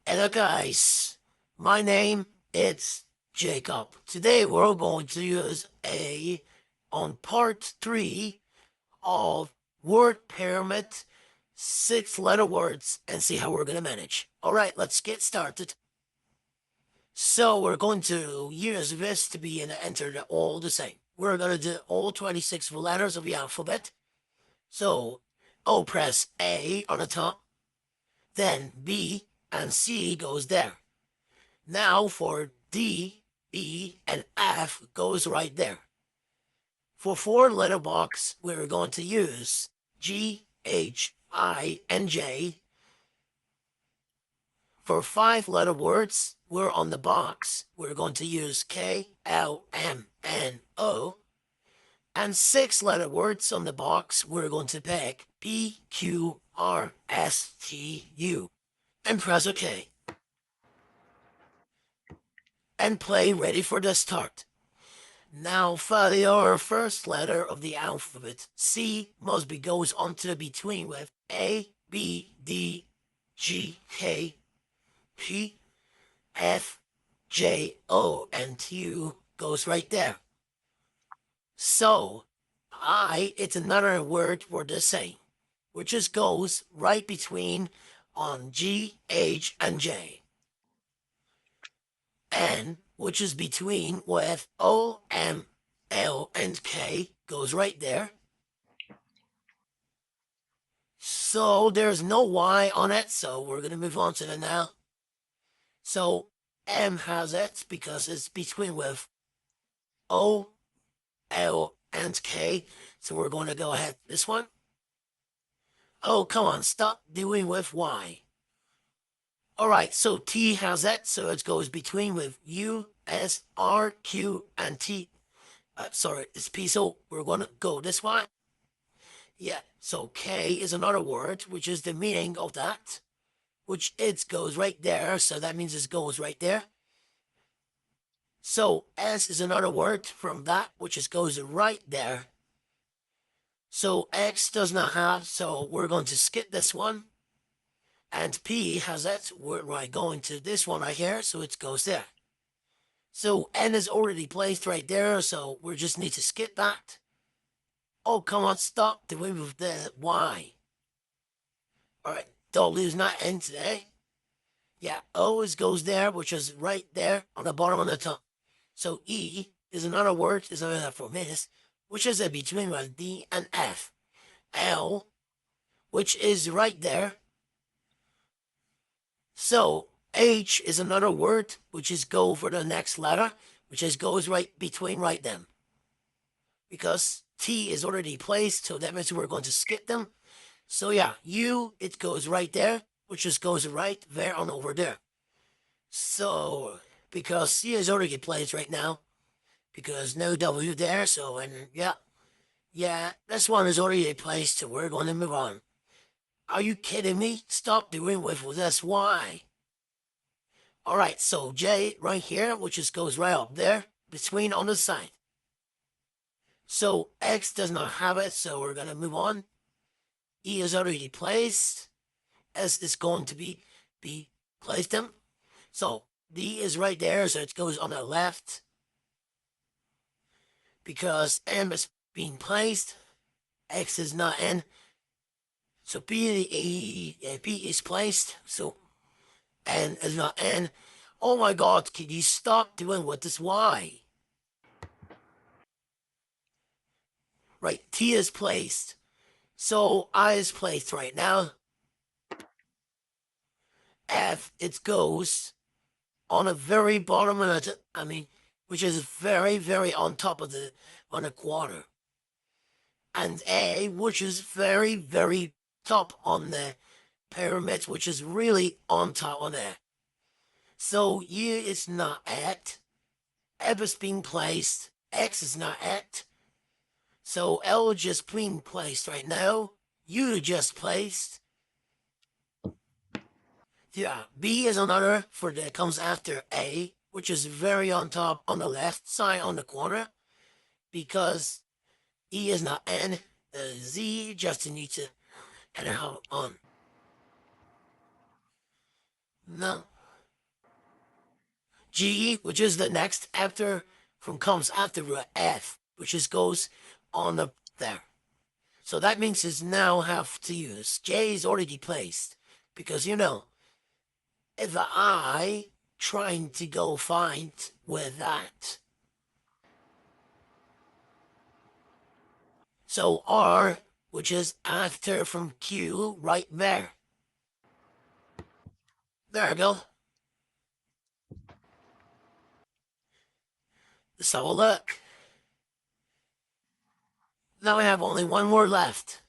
Hello guys, my name is Jacob. Today we're going to use A on part 3 of word pyramid, 6-letter words, and see how we're going to manage. Alright, let's get started. So we're going to use this to be entered all the same. We're going to do all 26 letters of the alphabet. So O press A on the top, then B and C goes there. Now for D, E, and F goes right there. For 4-letter box, we're going to use G, H, I, and J. For 5-letter words, we're on the box. We're going to use K, L, M, N, O. And 6-letter words on the box, we're going to pick P, Q, R, S, T, U. And press OK. And play ready for the start. Now for your first letter of the alphabet, C must be goes onto the between with A, B, D, G, K, P, F, J, O, and U goes right there. So, it's another word for the same, which just goes right between on G, H, and J. N, which is between with O, M, L, and K, goes right there. So there's no Y on it, so we're going to move on to the now. So M has it because it's between with O, L, and K. So we're going to go ahead this one. Oh, come on, stop doing with Y. All right, so T has that, so it goes between with U, S, R, Q, and T. Sorry, it's P, so we're going to go this way. Yeah, so K is another word, which is the meaning of that, which it goes right there, so that means it goes right there. So S is another word from that, which is goes right there. So X does not have, so we're going to skip this one. And P has that, we're right going to this one right here, so it goes there. So N is already placed right there, so we just need to skip that. Oh, come on, stop doing with the Y. All right, W's not N today. Yeah, O goes there, which is right there on the bottom of the top. So E is another word, is another for minutes, which is a between one D and F. L, which is right there. So H is another word, which is go for the next letter, which is goes right between right them. Because T is already placed, so that means we're going to skip them. So yeah, U, it goes right there, which just goes right there on over there. So, because C is already placed right now, because no W there, so, and yeah, this one is already placed, so we're going to move on. Are you kidding me? Stop doing with this Y. All right, so J right here, which just goes right up there, between on the side. So X does not have it, so we're going to move on. E is already placed. S is going to be placed them. So D is right there, so it goes on the left. Because M is being placed, X is not in. So B is placed, so N is not in. Oh my god, can you stop doing with this Y? Right, T is placed. So I is placed right now. F, it goes on the very bottom of the, which is very, very on top of on the quarter. And A, which is very, very top on the pyramid, which is really on top of that. So U is not at. F is being placed. X is not at. So L is just being placed right now. U just placed. Yeah, B is another for that comes after A, which is very on top on the left side on the corner, because E is not N. Z just needs to and how on. No, G, which is the next after from comes after F, which is goes on the there. So that means is now have to use J is already placed because if I trying to go find with that. So R, which is after from Q, right there. There we go. Let's have a look. Now I have only one word left.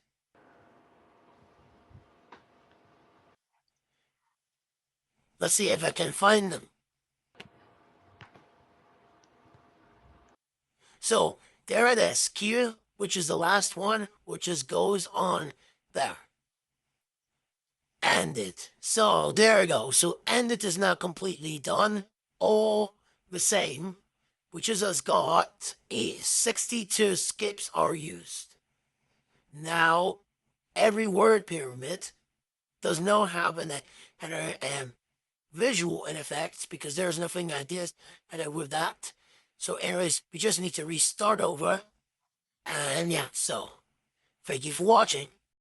Let's see if I can find them. So there it is, Q, which is the last one, which just goes on there. End it. So there you go. So end it is now completely done. All the same, which is has got is 62 skips are used. Now, every word pyramid does not have an visual effects because there's nothing I did with that. So anyways, we just need to restart over. And yeah, so thank you for watching.